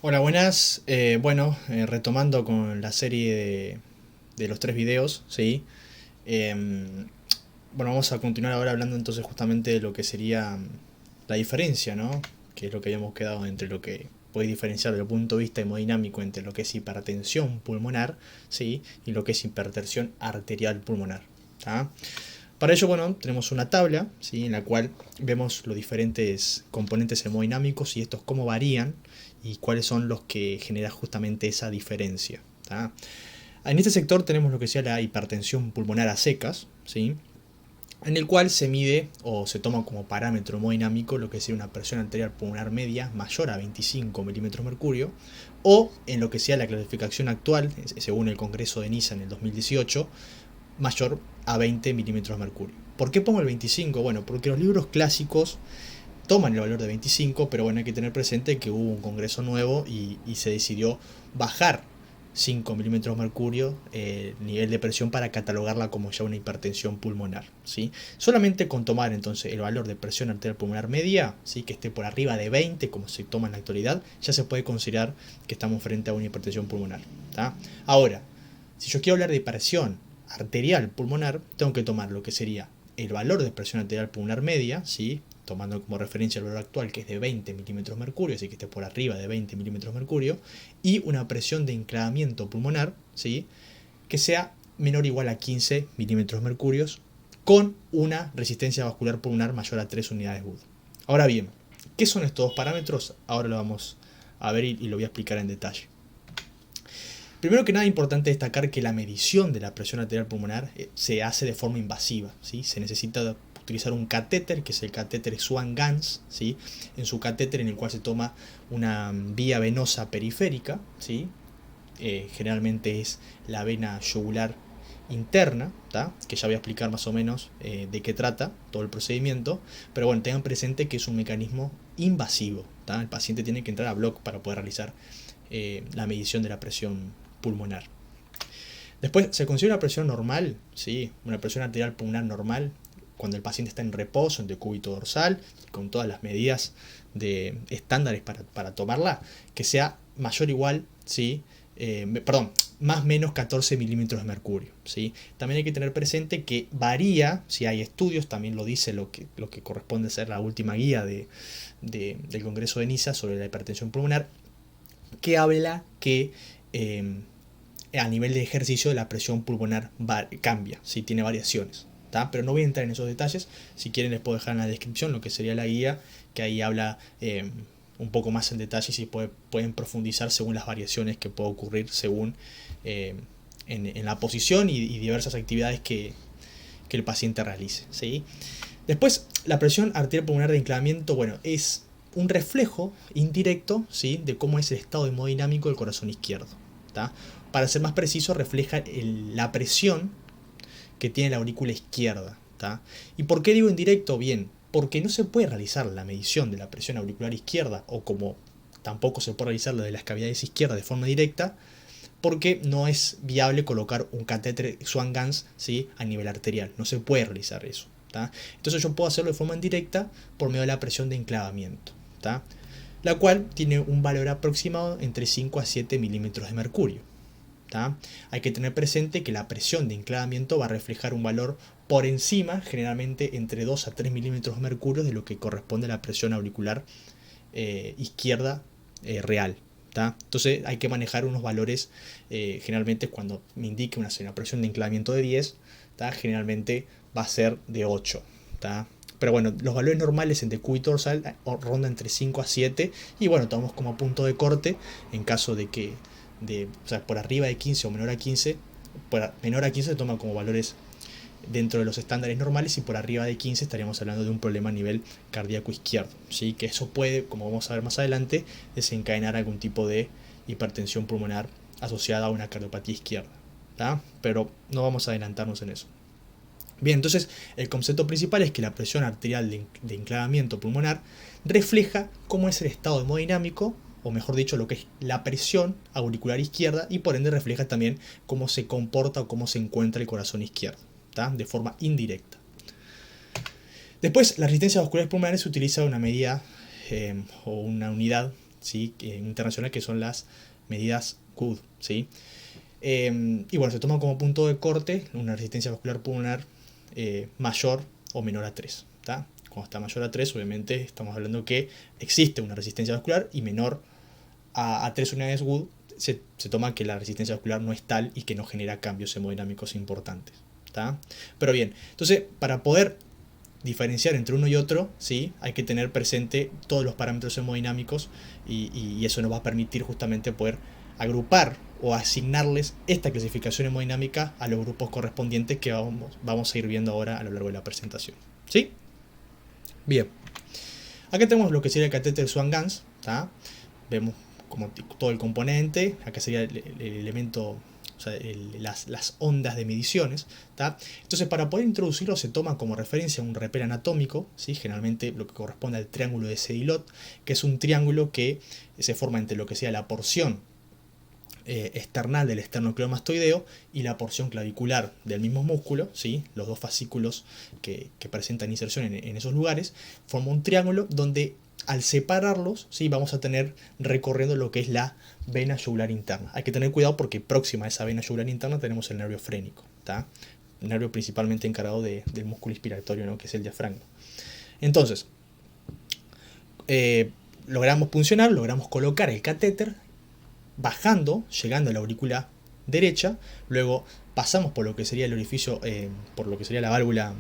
Hola, buenas. Retomando con la serie de los tres videos, ¿sí? Em, Vamos a continuar ahora hablando entonces justamente de lo que sería la diferencia, ¿no? Que es lo que habíamos quedado entre lo que podéis diferenciar desde el punto de vista hemodinámico entre lo que es hipertensión pulmonar, ¿sí? Y lo que es hipertensión arterial pulmonar, ¿tá? Para ello, bueno, tenemos una tabla, ¿sí? En la cual vemos los diferentes componentes hemodinámicos y estos cómo varían y cuáles son los que generan justamente esa diferencia, ¿tá? En este sector tenemos lo que sea la hipertensión pulmonar a secas, ¿sí? En el cual se mide o se toma como parámetro hemodinámico lo que sería una presión arterial pulmonar media mayor a 25 milímetros de mercurio, o en lo que sea la clasificación actual, según el Congreso de Niza en el 2018, mayor a 20 milímetros de mercurio. ¿Por qué pongo el 25? Bueno, porque los libros clásicos toman el valor de 25, pero bueno, hay que tener presente que hubo un congreso nuevo y se decidió bajar 5 milímetros de mercurio nivel de presión para catalogarla como ya una hipertensión pulmonar, ¿sí? Solamente con tomar entonces el valor de presión arterial pulmonar media, ¿sí? Que esté por arriba de 20, como se toma en la actualidad, ya se puede considerar que estamos frente a una hipertensión pulmonar, ¿tá? Ahora, si yo quiero hablar de presión arterial pulmonar, tengo que tomar lo que sería el valor de presión arterial pulmonar media, ¿sí? Tomando como referencia el valor actual que es de 20 milímetros de mercurio, así que esté por arriba de 20 milímetros de mercurio, y una presión de enclavamiento pulmonar, ¿sí? Que sea menor o igual a 15 milímetros de mercurio, con una resistencia vascular pulmonar mayor a 3 unidades Wood. Ahora bien, ¿qué son estos dos parámetros? Ahora lo vamos a ver y lo voy a explicar en detalle. Primero que nada, es importante destacar que la medición de la presión arterial pulmonar se hace de forma invasiva, ¿sí? Se necesita utilizar un catéter, que es el catéter Swan-Ganz, ¿sí? En su catéter, en el cual se toma una vía venosa periférica, ¿sí? Generalmente es la vena yugular interna, ¿tá? Que ya voy a explicar más o menos de qué trata todo el procedimiento, pero bueno, tengan presente que es un mecanismo invasivo, ¿tá? El paciente tiene que entrar a bloc para poder realizar la medición de la presión pulmonar. Después, se considera una presión normal, ¿sí? Una presión arterial pulmonar normal, cuando el paciente está en reposo, en decúbito dorsal, con todas las medidas de estándares para tomarla, que sea mayor o igual, ¿sí? Más o menos 14 milímetros de mercurio, ¿sí? También hay que tener presente que varía, si hay estudios, también lo dice lo que corresponde a ser la última guía del Congreso de Niza sobre la hipertensión pulmonar, que habla que a nivel de ejercicio la presión pulmonar cambia, ¿sí? Tiene variaciones, ¿tá? Pero no voy a entrar en esos detalles. Si quieren les puedo dejar en la descripción lo que sería la guía, que ahí habla un poco más en detalle y pueden profundizar según las variaciones que puede ocurrir según en la posición y diversas actividades que el paciente realice, ¿sí? Después, la presión arterial pulmonar de enclavamiento, bueno, es un reflejo indirecto, ¿sí? De cómo es el estado hemodinámico del corazón izquierdo, ¿tá? Para ser más preciso, refleja la presión que tiene la aurícula izquierda, ¿tá? ¿Y por qué digo indirecto? Bien, porque no se puede realizar la medición de la presión auricular izquierda, o como tampoco se puede realizar la de las cavidades izquierdas de forma directa, porque no es viable colocar un catéter Swan-Ganz, ¿sí? A nivel arterial. No se puede realizar eso, ¿tá? Entonces yo puedo hacerlo de forma indirecta por medio de la presión de enclavamiento, ¿tá? La cual tiene un valor aproximado entre 5 a 7 milímetros de mercurio, ¿tá? Hay que tener presente que la presión de enclavamiento va a reflejar un valor por encima, generalmente entre 2 a 3 milímetros de mercurio de lo que corresponde a la presión auricular izquierda real, ¿tá? Entonces hay que manejar unos valores, generalmente cuando me indique una presión de enclavamiento de 10, ¿tá? Generalmente va a ser de 8, ¿tá? Pero bueno, los valores normales en decúbito dorsal rondan entre 5 a 7 y bueno, tomamos como punto de corte en caso de que o sea, por arriba de 15 o menor a 15, menor a 15 se toma como valores dentro de los estándares normales y por arriba de 15 estaríamos hablando de un problema a nivel cardíaco izquierdo, ¿sí? Que eso puede, como vamos a ver más adelante, desencadenar algún tipo de hipertensión pulmonar asociada a una cardiopatía izquierda, ¿tá? Pero no vamos a adelantarnos en eso. Bien, entonces el concepto principal es que la presión arterial de enclavamiento pulmonar refleja cómo es el estado hemodinámico, o mejor dicho, lo que es la presión auricular izquierda, y por ende refleja también cómo se comporta o cómo se encuentra el corazón izquierdo, ¿tá? De forma indirecta. Después, la resistencia vascular pulmonar se utiliza una medida o una unidad ¿sí? Internacional, que son las medidas Good, ¿sí? Y bueno, se toma como punto de corte una resistencia vascular pulmonar mayor o menor a 3. ¿Tá? Cuando está mayor a 3, obviamente estamos hablando que existe una resistencia vascular, y menor a 3 unidades Wood se toma que la resistencia vascular no es tal y que no genera cambios hemodinámicos importantes. ¿Tá? Pero bien, entonces para poder diferenciar entre uno y otro, ¿sí? Hay que tener presente todos los parámetros hemodinámicos, y eso nos va a permitir justamente poder agrupar o asignarles esta clasificación hemodinámica a los grupos correspondientes que vamos a ir viendo ahora a lo largo de la presentación. ¿Sí? Bien. Acá tenemos lo que sería el catéter Swan-Ganz. Vemos como todo el componente. Acá sería el elemento, o sea, las ondas de mediciones. ¿tá? Entonces, para poder introducirlo se toma como referencia un repel anatómico, ¿sí? Generalmente lo que corresponde al triángulo de Sedilot, que es un triángulo que se forma entre lo que sea la porción external del esternocleidomastoideo y la porción clavicular del mismo músculo, ¿sí? Los dos fascículos que presentan inserción en esos lugares, forman un triángulo donde al separarlos, ¿sí? Vamos a tener recorriendo lo que es la vena yugular interna. Hay que tener cuidado porque próxima a esa vena yugular interna tenemos el nervio frénico, ¿tá? El nervio principalmente encargado del músculo inspiratorio, ¿no? Que es el diafragma. Entonces, logramos puncionar, logramos colocar el catéter bajando, llegando a la aurícula derecha, luego pasamos por lo que sería el orificio, por lo que sería la válvula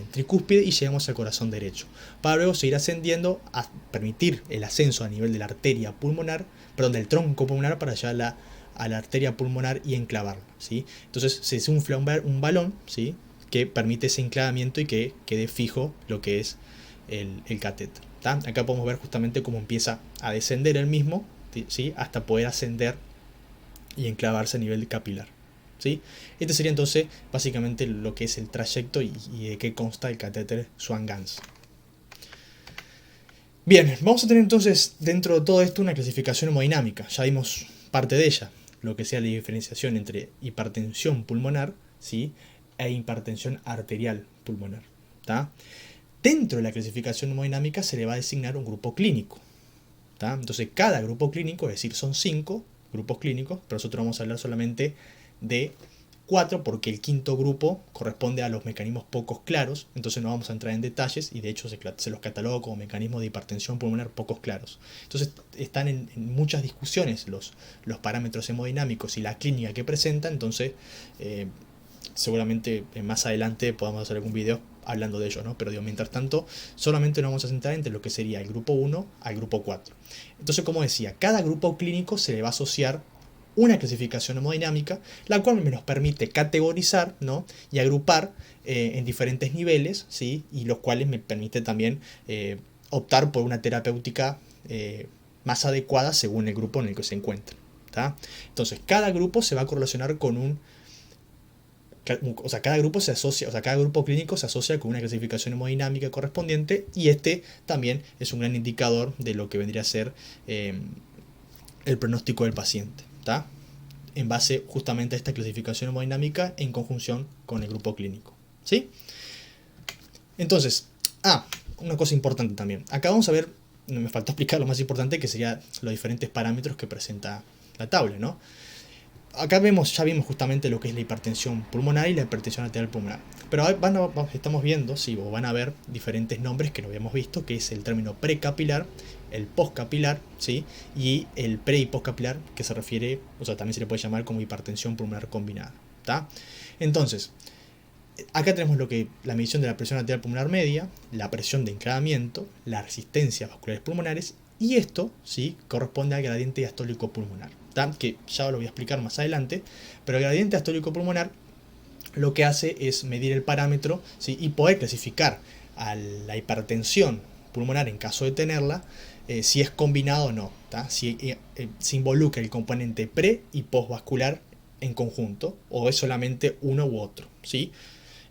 tricúspide, y llegamos al corazón derecho, para luego seguir ascendiendo a permitir el ascenso a nivel de la arteria pulmonar, perdón, del tronco pulmonar, para llegar a la arteria pulmonar y enclavarla, ¿sí? Entonces se infla un balón, ¿sí? Que permite ese enclavamiento y que quede fijo lo que es el catéter. ¿tá? Acá podemos ver justamente cómo empieza a descender el mismo, ¿sí? Hasta poder ascender y enclavarse a nivel capilar. ¿sí? Este sería entonces básicamente lo que es el trayecto y de qué consta el catéter Swan-Ganz. Bien, vamos a tener entonces dentro de todo esto una clasificación hemodinámica. Ya vimos parte de ella, lo que sea la diferenciación entre hipertensión pulmonar, ¿sí? E hipertensión arterial pulmonar. ¿tá? Dentro de la clasificación hemodinámica se le va a designar un grupo clínico. ¿tá? Entonces cada grupo clínico, es decir, son 5 grupos clínicos, pero nosotros vamos a hablar solamente de 4 porque el quinto grupo corresponde a los mecanismos pocos claros, entonces no vamos a entrar en detalles, y de hecho se los cataloga como mecanismos de hipertensión pulmonar pocos claros. Entonces están en muchas discusiones los parámetros hemodinámicos y la clínica que presenta, entonces seguramente más adelante podamos hacer algún video hablando de ello, ¿no? Pero digo, mientras tanto, solamente nos vamos a centrar entre lo que sería el grupo 1 al grupo 4. Entonces, como decía, cada grupo clínico se le va a asociar una clasificación hemodinámica, la cual nos permite categorizar, ¿no? Y agrupar en diferentes niveles, ¿sí? Y los cuales me permite también optar por una terapéutica más adecuada según el grupo en el que se encuentre. ¿tá? Entonces, cada grupo se va a correlacionar con un... O sea, cada grupo se asocia, o sea, cada grupo clínico se asocia con una clasificación hemodinámica correspondiente, y este también es un gran indicador de lo que vendría a ser el pronóstico del paciente, ¿tá? En base justamente a esta clasificación hemodinámica en conjunción con el grupo clínico, ¿sí? Entonces, una cosa importante también. Acá vamos a ver, me faltó explicar lo más importante, que sería los diferentes parámetros que presenta la tabla, ¿no? Acá ya vimos justamente lo que es la hipertensión pulmonar y la hipertensión arterial pulmonar. Pero estamos viendo, sí, o van a ver diferentes nombres que no habíamos visto, que es el término precapilar, el postcapilar, ¿sí? Y el pre y postcapilar, que se refiere, o sea, también se le puede llamar como hipertensión pulmonar combinada. ¿tá? Entonces, acá tenemos la medición de la presión arterial pulmonar media, la presión de enclavamiento, las resistencias vasculares pulmonares, y esto, ¿sí? Corresponde al gradiente diastólico pulmonar. Que ya lo voy a explicar más adelante, pero el gradiente diastólico pulmonar lo que hace es medir el parámetro, ¿sí? Y poder clasificar a la hipertensión pulmonar en caso de tenerla, si es combinado o no, si se involucra el componente pre y postvascular en conjunto, o es solamente uno u otro, ¿sí?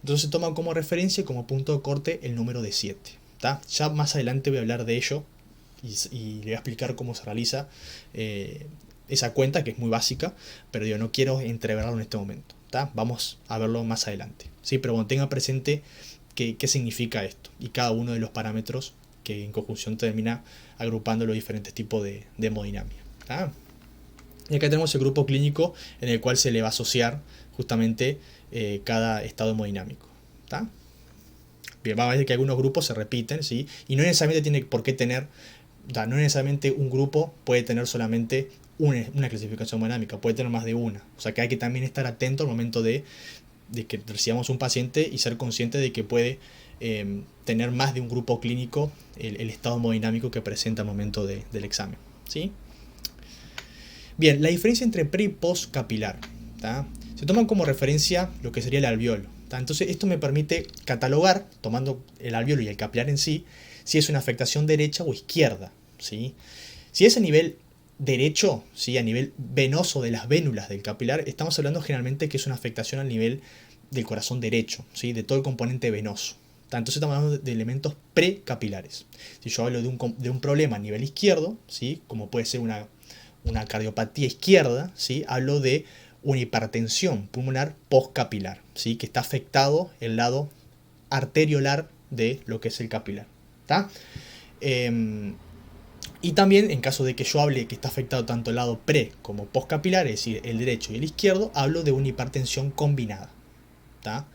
Entonces se toma como referencia y como punto de corte el número de 7. Ya más adelante voy a hablar de ello y le voy a explicar cómo se realiza esa cuenta, que es muy básica, pero yo no quiero entreverarlo en este momento. Vamos a verlo más adelante. ¿sí? Pero bueno, tenga presente qué significa esto y cada uno de los parámetros que en conjunción termina agrupando los diferentes tipos de hemodinamia. ¿Tá? Y acá tenemos el grupo clínico en el cual se le va a asociar justamente cada estado hemodinámico. ¿Tá? Bien, vamos a ver que algunos grupos se repiten, ¿sí? Y no necesariamente tiene por qué tener, no necesariamente un grupo puede tener solamente una clasificación hemodinámica, puede tener más de una. O sea que hay que también estar atento al momento de que recibamos un paciente y ser consciente de que puede tener más de un grupo clínico el estado hemodinámico que presenta al momento del examen. ¿Sí? Bien, la diferencia entre pre y post capilar. ¿Tá? Se toman como referencia lo que sería el alveolo. ¿Tá? Entonces esto me permite catalogar, tomando el alveolo y el capilar en sí, si es una afectación derecha o izquierda. ¿Sí? Si es a nivel derecho, ¿sí? A nivel venoso de las vénulas del capilar, estamos hablando generalmente que es una afectación al nivel del corazón derecho, ¿sí? De todo el componente venoso. Entonces estamos hablando de elementos precapilares. Si yo hablo de un problema a nivel izquierdo, ¿sí? Como puede ser una cardiopatía izquierda, ¿sí? Hablo de una hipertensión pulmonar postcapilar, ¿sí? Que está afectado el lado arteriolar de lo que es el capilar. ¿Tá? Y también, en caso de que yo hable que está afectado tanto el lado pre como postcapilar, es decir, el derecho y el izquierdo, hablo de una hipertensión combinada. ¿Tá?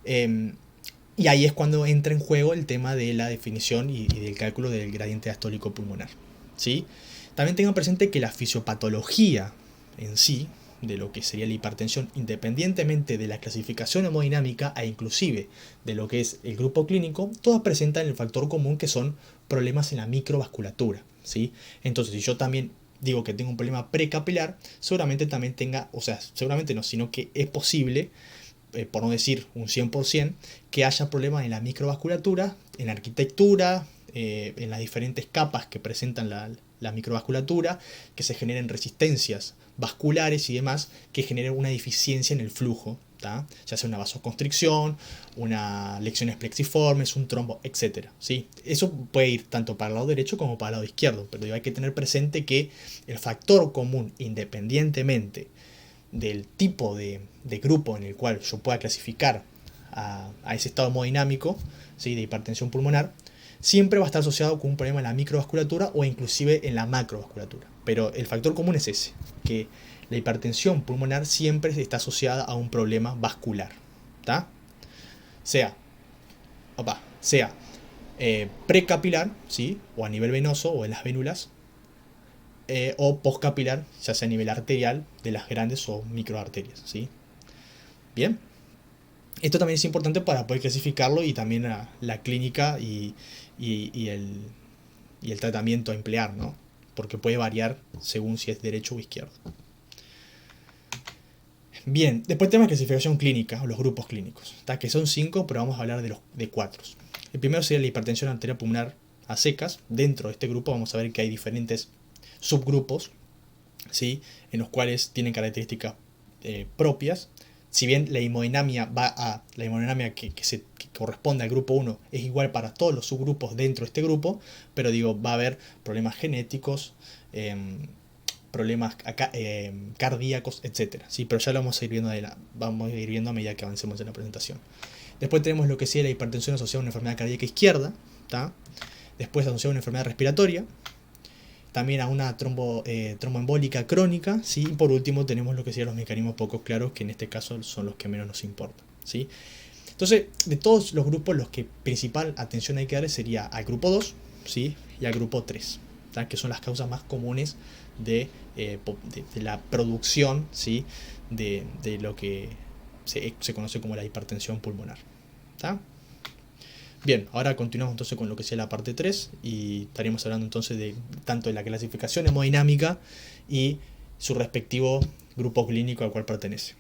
Y ahí es cuando entra en juego el tema de la definición y del cálculo del gradiente diastólico pulmonar. ¿Sí? También tengan presente que la fisiopatología en sí, de lo que sería la hipertensión, independientemente de la clasificación hemodinámica e inclusive de lo que es el grupo clínico, todas presentan el factor común que son problemas en la microvasculatura. ¿Sí? Entonces, si yo también digo que tengo un problema precapilar, seguramente también tenga, o sea, seguramente no, sino que es posible, por no decir un 100%, que haya problemas en la microvasculatura, en la arquitectura, en las diferentes capas que presentan la microvasculatura, que se generen resistencias vasculares y demás, que generen una deficiencia en el flujo, ¿tá? Ya sea una vasoconstricción, una lecciones plexiformes, un trombo, etc. ¿Sí? Eso puede ir tanto para el lado derecho como para el lado izquierdo, pero hay que tener presente que el factor común, independientemente del tipo de grupo en el cual yo pueda clasificar a ese estado hemodinámico, ¿sí? De hipertensión pulmonar, siempre va a estar asociado con un problema en la microvasculatura o inclusive en la macrovasculatura. Pero el factor común es ese, que la hipertensión pulmonar siempre está asociada a un problema vascular. ¿Tá? Sea precapilar, ¿sí? O a nivel venoso o en las vénulas, o postcapilar, ya sea a nivel arterial de las grandes o microarterias. ¿Sí? Bien. Esto también es importante para poder clasificarlo y también la clínica y el tratamiento a emplear, ¿no? Porque puede variar según si es derecho o izquierdo. Bien, después el tema de clasificación clínica, o los grupos clínicos, ¿tá? Que son 5, pero vamos a hablar de 4. El primero sería la hipertensión arterial pulmonar a secas. Dentro de este grupo vamos a ver que hay diferentes subgrupos, ¿sí? En los cuales tienen características propias. Si bien la hemodinamia que corresponde al grupo 1 es igual para todos los subgrupos dentro de este grupo, pero va a haber problemas genéticos, problemas cardíacos, etc. ¿Sí? Pero ya lo vamos a ir viendo a medida que avancemos en la presentación. Después tenemos lo que sería la hipertensión asociada a una enfermedad cardíaca izquierda, ¿tá? Después asociada a una enfermedad respiratoria, también a una tromboembólica crónica, ¿sí? Y por último tenemos lo que serían los mecanismos poco claros, que en este caso son los que menos nos importan, ¿sí? Entonces, de todos los grupos, los que principal atención hay que dar sería al grupo 2, ¿sí? Y al grupo 3, ¿tá? Que son las causas más comunes de la producción, ¿sí? de lo que se conoce como la hipertensión pulmonar. ¿Tá? Bien, ahora continuamos entonces con lo que sea la parte 3 y estaríamos hablando entonces de tanto de la clasificación hemodinámica y su respectivo grupo clínico al cual pertenece.